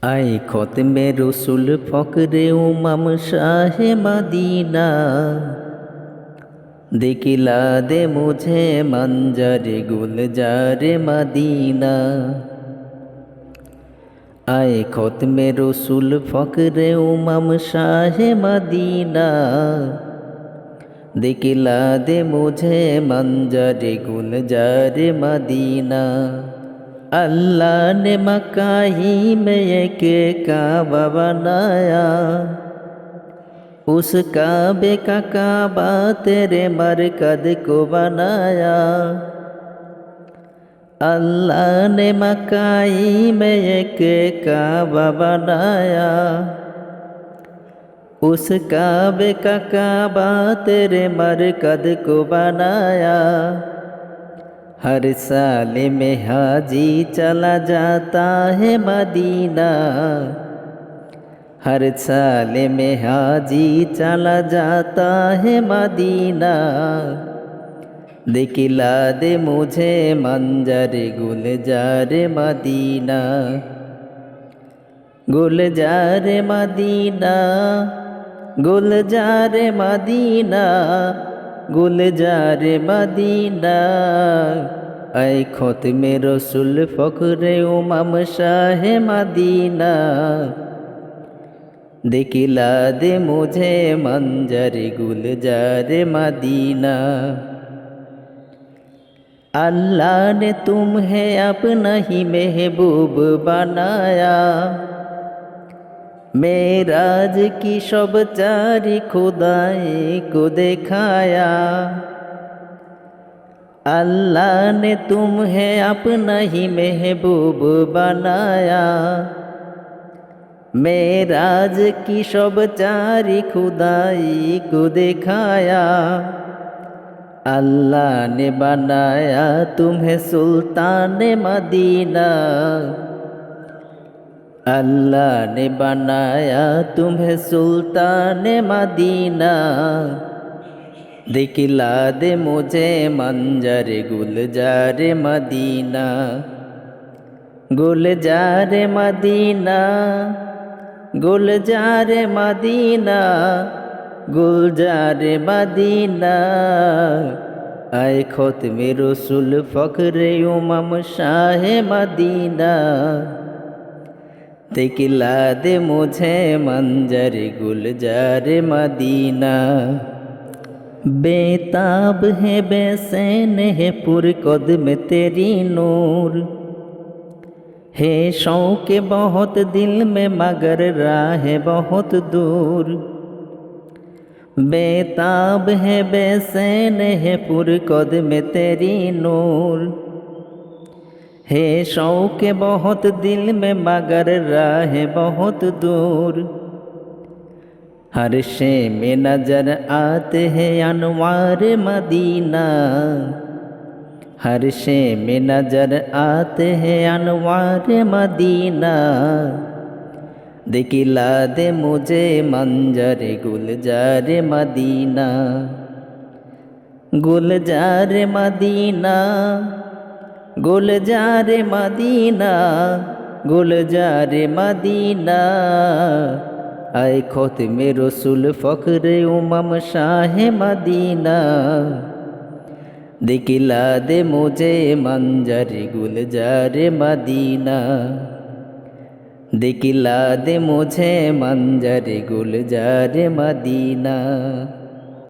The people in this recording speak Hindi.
আই খতমে রসুল ফকরে উমাম শাহে মদিনা दिखला दे मुझे मंजर गुलजार मदीना। आए खत्मे रसूल फकरे उमम शाहे मदीना दिखला दे मुझे मंजर गुलजार मदीना। अल्लाह ने मक्का ही में एक काबा बनाया, उस काबे का काबा तेरे मरकद को बनाया। अल्लाह ने मक्काई में एक काबा बनाया, उस काबे का काबा तेरे मरकद को बनाया। हर साल में हाजी चला जाता है मदीना, हर साल में हाजी चला जाता है मदीना। दिखला दे मुझे मंजर गुलजार मदीना, गुलजार मदीना, गुलजार मदीना, गुलजार मदीना। ऐ खत्मे रसूल फखरे उमम शाहे मदीना दिखला दे मुझे मंजर गुलजार मदीना। अल्लाह ने तुम्हें अपना ही महबूब बनाया, मेराज की सब चारी खुदाई को दिखाया। अल्लाह ने तुम्हें अपना ही महबूब बनाया, मेराज की सब चारी खुदाई को दिखाया। अल्लाह ने बनाया तुम्हें सुल्तान मदीना, अल्लाह ने बनाया तुम्हें सुल्तान मदीना। दिखला दे मुझे मंजर गुलजार मदीना, गुलजार मदीना, गुलजार मदीना, गुलजार मदीना। आए खत्मे रसूल फखरे उमम शाहे मदीना दिखला दे मुझे मंजर गुलजार मदीना। बेताब है बेसैन है पुरकद में तेरी नूर, है शौक बहुत दिल में मगर राह बहुत दूर। बेताब है बेसैन है पुरकद में तेरी नूर, है शौक बहुत दिल में मगर राह बहुत दूर। हर शे में नजर आते हैं अनवार मदीना, हर शे में नजर आते हैं अनवार मदीना। दिखला दे मुझे मंजर गुलजार मदीना, गुलजार मदीना, गुलजार मदीना, गुलजार मदीना। आए खत्मे रसूल फखरे उमम शाहे मदीना दिखला दे मुझे मंजर गुलजार मदीना, दिखला दे मुझे मंजर गुलजार मदीना।